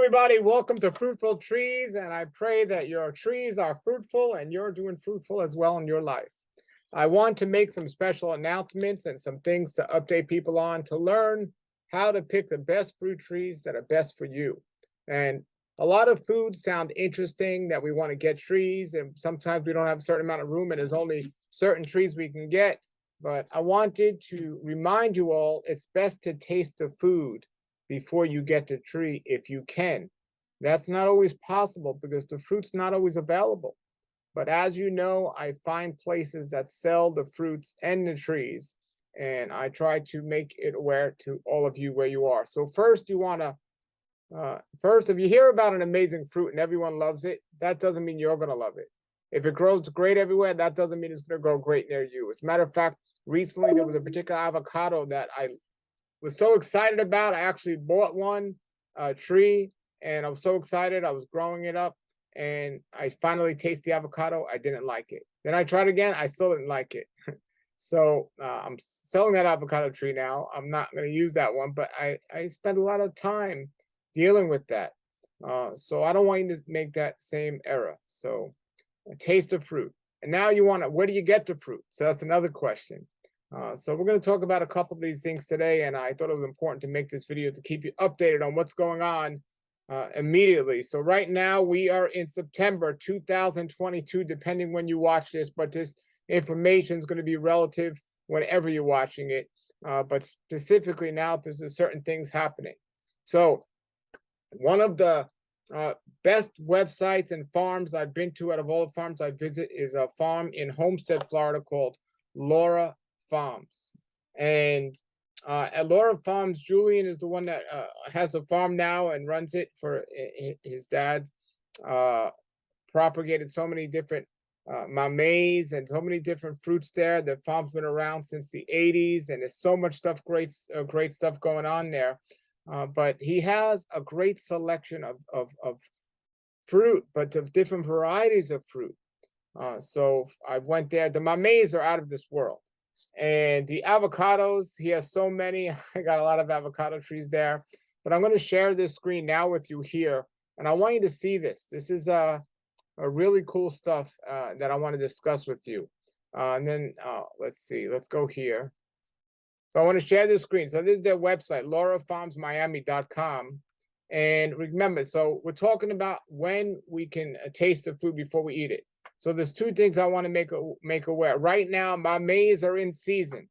everybody. Welcome to Fruitful Trees, and I pray that your trees are fruitful and you're doing fruitful as well in your life. I want to make some special announcements and some things to update people on to learn how to pick the best fruit trees that are best for you. And a lot of foods sound interesting that we want to get trees, and sometimes we don't have a certain amount of room and there's only certain trees we can get. But I wanted to remind you all, it's best to taste the food before you get the tree if you can. That's not always possible because the fruit's not always available. But as you know, I find places that sell the fruits and the trees, and I try to make it aware to all of you where you are. So first, you want to first, if you hear about an amazing fruit and everyone loves it, that doesn't mean you're going to love it. If it grows great everywhere, that doesn't mean it's going to grow great near you. As a matter of fact, recently there was a particular avocado that I was so excited about. I actually bought one tree, and I was so excited. I was growing it up, and I finally tasted the avocado. I didn't like it. Then I tried again. I still didn't like it. So I'm selling that avocado tree now. I'm not going to use that one, but I spent a lot of time dealing with that. So I don't want you to make that same error. So taste the fruit. And now you want to, where do you get the fruit? So that's another question. So we're going to talk about a couple of these things today, and I thought it was important to make this video to keep you updated on what's going on immediately. So right now we are in September 2022, depending when you watch this, but this information is going to be relative whenever you're watching it. But specifically now, because there's certain things happening. So one of the best websites and farms I've been to out of all the farms I visit is a farm in Homestead, Florida called Laura Farms. And at Laura Farms, Julian is the one that has the farm now and runs it for his dad. Propagated so many different mamets and so many different fruits there. The farm's been around since the 80s, and there's so much stuff, great stuff going on there. But he has a great selection of fruit, but of different varieties of fruit. So I went there. The mamets are out of this world. And the avocados, he has so many. I got a lot of avocado trees there. But I'm going to share this screen now with you here. And I want you to see this. This is a really cool stuff that I want to discuss with you. And then let's see. Let's go here. So I want to share this screen. So this is their website, laurafarmsmiami.com. And remember, so we're talking about when we can taste the food before we eat it. So there's two things I want to make aware. Right now, mamets are in season.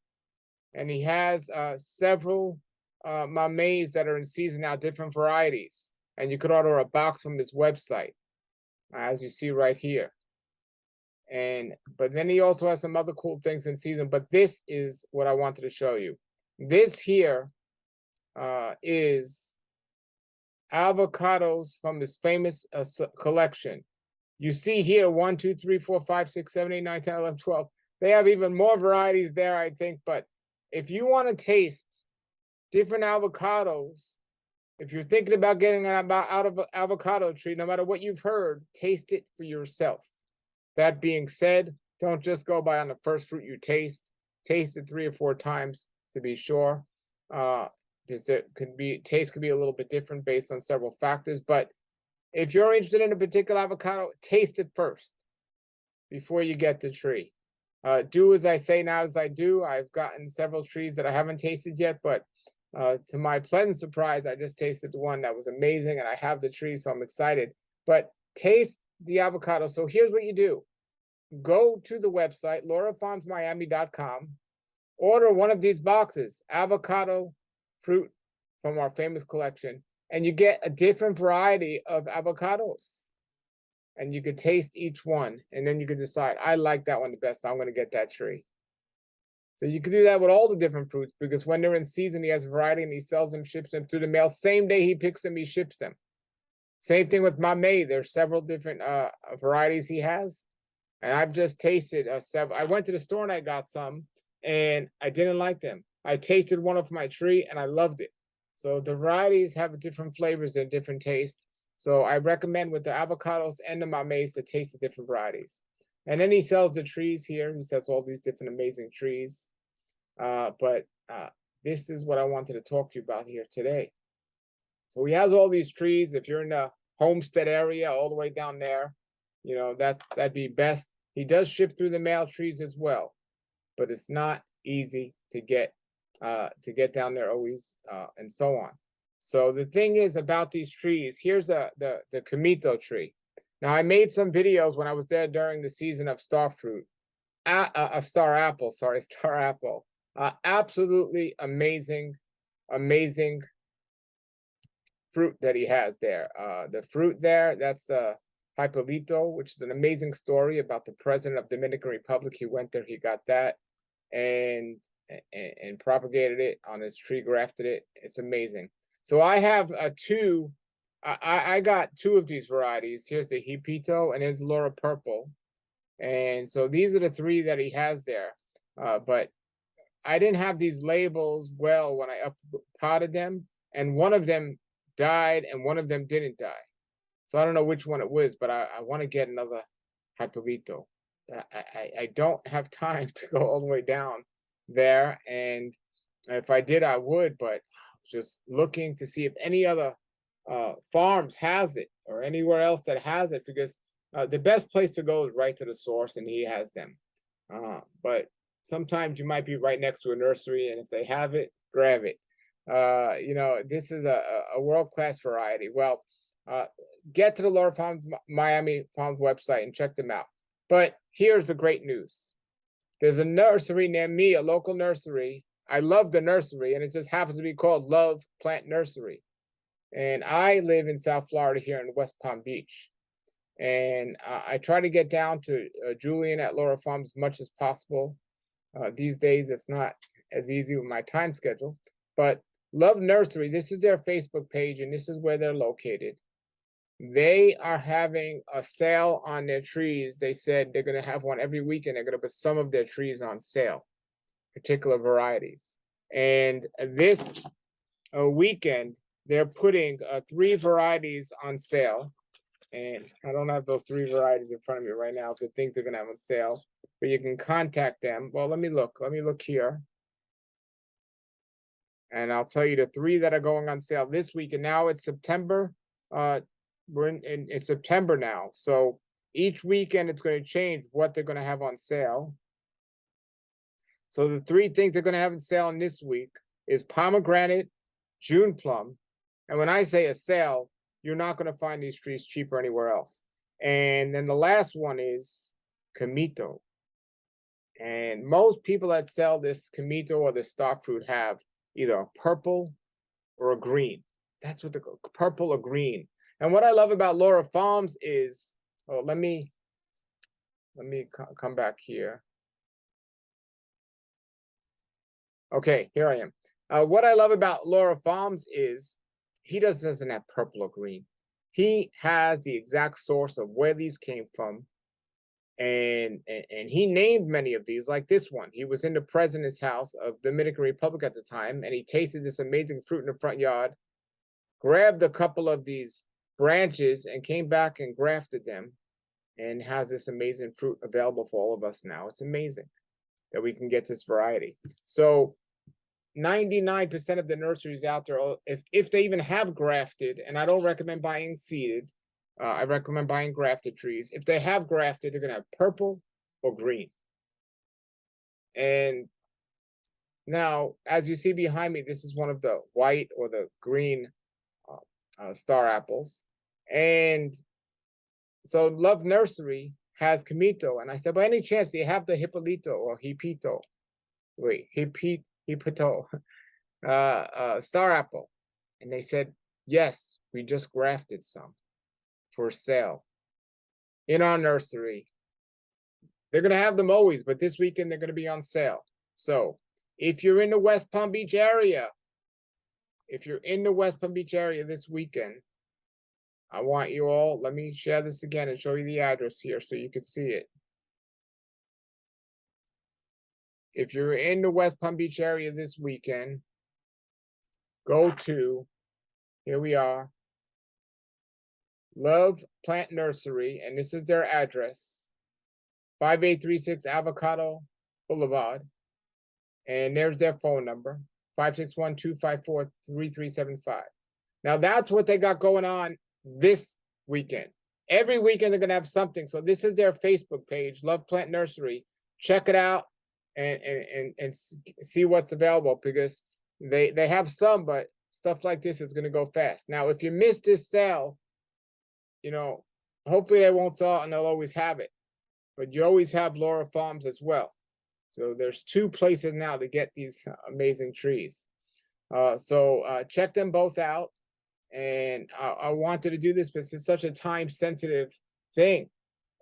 And he has several mamets that are in season now, different varieties. And you could order a box from his website, as you see right here. But then he also has some other cool things in season. But this is what I wanted to show you. This here is avocados from his famous collection. You see here 1, 2, 3, 4, 5, 6, 7, 8, 9, 10, 11, 12. They have even more varieties there, I think. But if you want to taste different avocados, if you're thinking about getting an avocado tree, no matter what you've heard, taste it for yourself. That being said, don't just go by on the first fruit you taste. Taste it 3 or 4 times to be sure. Because taste could be a little bit different based on several factors. But if you're interested in a particular avocado, taste it first before you get the tree. Do as I say, not as I do. I've gotten several trees that I haven't tasted yet, but to my pleasant surprise, I just tasted the one that was amazing, and I have the tree, so I'm excited. But taste the avocado. So here's what you do. Go to the website, laurafarmsmiami.com. Order one of these boxes, avocado fruit from our famous collection, and you get a different variety of avocados. And you could taste each one, and then you could decide, I like that one the best. I'm going to get that tree. So you can do that with all the different fruits, because when they're in season, he has a variety and he sells them, ships them through the mail. Same day he picks them, he ships them. Same thing with mamey. There's several different varieties he has. And I've just tasted several. I went to the store and I got some, and I didn't like them. I tasted one off my tree and I loved it. So the varieties have different flavors and different tastes. So I recommend with the avocados and the mameys to taste the different varieties. And then he sells the trees here. He sells all these different amazing trees. But this is what I wanted to talk to you about here today. So he has all these trees. If you're in the Homestead area, all the way down there, you know, that'd be best. He does ship through the mail trees as well, but it's not easy to get down there always, and so on. So the thing is about these trees, here's the Camito tree. Now I made some videos when I was there during the season of star fruit, star apple, sorry, star apple. Absolutely amazing, amazing fruit that he has there. The fruit there, that's the Hipólito, which is an amazing story about the president of Dominican Republic. He went there, he got that, and propagated it on his tree, grafted it. It's amazing. So I have two. I got two of these varieties. Here's the Hipito and here's Laura Purple. And so these are the three that he has there. But I didn't have these labels well when I potted them, and one of them died and one of them didn't die. So I don't know which one it was, but I want to get another Hipólito. I don't have time to go all the way down there, and if I did, I would, but just looking to see if any other farms has it or anywhere else that has it, because the best place to go is right to the source, and he has them. But sometimes you might be right next to a nursery, and if they have it, grab it. You know, this is a world-class variety. Well, get to the Laura Farms, Miami Farms website and check them out. But here's the great news. There's a nursery near me, a local nursery. I love the nursery, and it just happens to be called Love Plant Nursery. And I live in South Florida here in West Palm Beach. And I try to get down to Julian at Laura Farms as much as possible. These days, it's not as easy with my time schedule. But Love Nursery, this is their Facebook page, and this is where they're located. They are having a sale on their trees. They said they're going to have one every week, and they're going to put some of their trees on sale, particular varieties. And this weekend, they're putting 3 varieties on sale. And I don't have those 3 varieties in front of me right now to think they're going to have on sale, but you can contact them. Well, let me look here. And I'll tell you the 3 that are going on sale this week. And now it's September. We're in September now. So each weekend it's going to change what they're going to have on sale. So the 3 things they're going to have on sale in this week is pomegranate, June plum. And when I say a sale, you're not going to find these trees cheaper anywhere else. And then the last one is Camito. And most people that sell this Camito or the stock fruit have either a purple or a green. That's what the purple or green. And what I love about Laura Farms is, oh, let me come back here. Okay, here I am. What I love about Laura Farms is he doesn't have purple or green. He has the exact source of where these came from. And he named many of these, like this one. He was in the president's house of Dominican Republic at the time, and he tasted this amazing fruit in the front yard, grabbed a couple of these branches and came back and grafted them, and has this amazing fruit available for all of us now. It's amazing that we can get this variety. So 99% of the nurseries out there, if they even have grafted, and I don't recommend buying seeded, I recommend buying grafted trees. If they have grafted, they're going to have purple or green. And now, as you see behind me, this is one of the white or the green star apples. And so Love Nursery has Camito. And I said, by any chance, do you have the Hipólito or Hipito? Wait, Hipito star apple? And they said, yes, we just grafted some for sale in our nursery. They're going to have them always, but this weekend they're going to be on sale. So if you're in the West Palm Beach area, this weekend, I want you all, let me share this again and show you the address here so you can see it. If you're in the West Palm Beach area this weekend, go to, here we are, Love Plant Nursery, and this is their address, 5836 Avocado Blvd. And there's their phone number, 561-254-3375. Now that's what they got going on this weekend. Every weekend they're gonna have something. So this is their Facebook page, Love Plant Nursery. Check it out and see what's available, because they have some, but stuff like this is gonna go fast. Now, if you miss this sale, you know, hopefully they won't sell it and they'll always have it. But you always have Laura Farms as well. So there's 2 places now to get these amazing trees. So check them both out. And I wanted to do this because it's such a time-sensitive thing.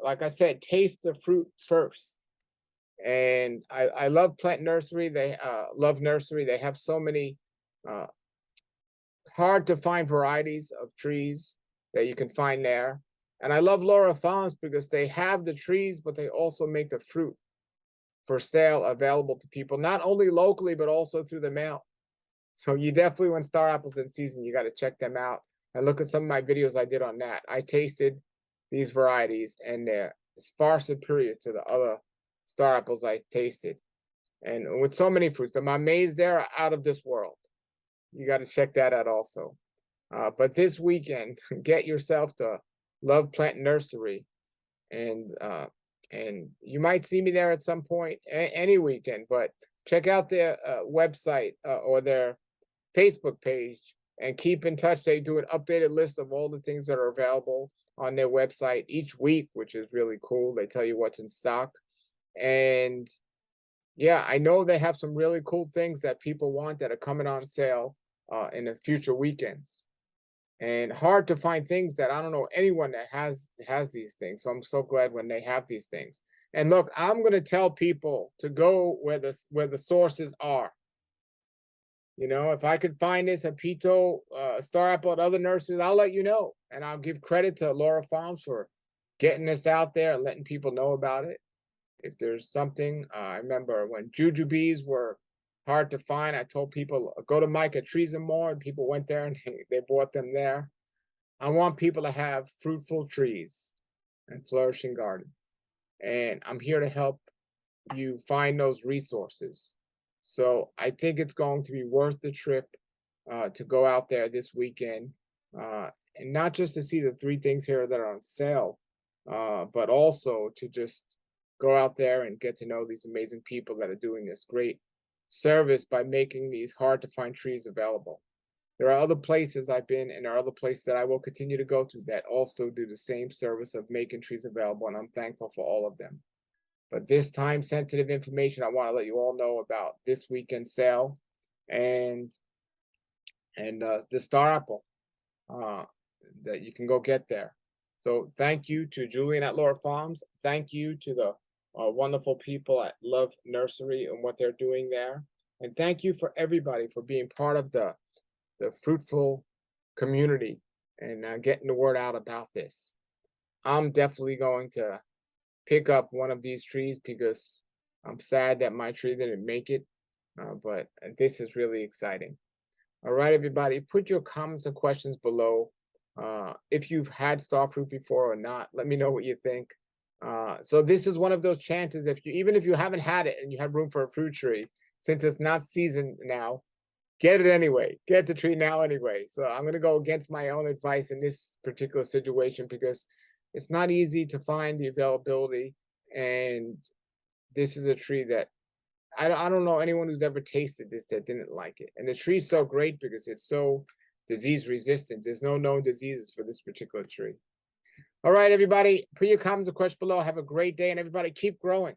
Like I said, taste the fruit first. And I love Plant Nursery. They love Nursery. They have so many hard-to-find varieties of trees that you can find there. And I love Laura Farms because they have the trees, but they also make the fruit for sale available to people, not only locally, but also through the mail. So you definitely, when star apples in season, you got to check them out and look at some of my videos I did on that. I tasted these varieties and they're far superior to the other star apples I tasted. And with so many fruits, the mamets there are out of this world. You got to check that out also. But this weekend, get yourself to Love Plant Nursery, and you might see me there at some point, any weekend. But check out their website or their Facebook page and keep in touch. They do an updated list of all the things that are available on their website each week, which is really cool. They tell you what's in stock. And yeah, I know they have some really cool things that people want that are coming on sale in the future weekends. And hard to find things that I don't know anyone that has these things. So I'm so glad when they have these things. And look, I'm going to tell people to go where the sources are. You know, if I could find this at Pito, Star Apple, at other nurseries, I'll let you know. And I'll give credit to Laura Farms for getting this out there and letting people know about it. If there's something, I remember when jujubes were hard to find, I told people, go to Mike at Trees and More, and people went there and they bought them there. I want people to have fruitful trees and flourishing gardens. And I'm here to help you find those resources. So I think it's going to be worth the trip to go out there this weekend, and not just to see the 3 things here that are on sale, but also to just go out there and get to know these amazing people that are doing this great service by making these hard to find trees available. There are other places I've been, and there are other places that I will continue to go to that also do the same service of making trees available, and I'm thankful for all of them. But this time-sensitive information, I want to let you all know about this weekend sale and the Star Apple that you can go get there. So thank you to Julian at Laura Farms. Thank you to the wonderful people at Love Nursery and what they're doing there. And thank you for everybody for being part of the fruitful community and getting the word out about this. I'm definitely going to pick up one of these trees because I'm sad that my tree didn't make it, but this is really exciting. All right, everybody, put your comments and questions below. If you've had star fruit before or not, let me know what you think. So this is one of those chances, even if you haven't had it and you have room for a fruit tree, since it's not season now, get it anyway. Get the tree now anyway. So I'm going to go against my own advice in this particular situation because it's not easy to find the availability, and this is a tree that I don't know anyone who's ever tasted this that didn't like it. And the tree's so great because it's so disease resistant. There's no known diseases for this particular tree. All right, everybody, put your comments and questions below. Have a great day, and everybody keep growing.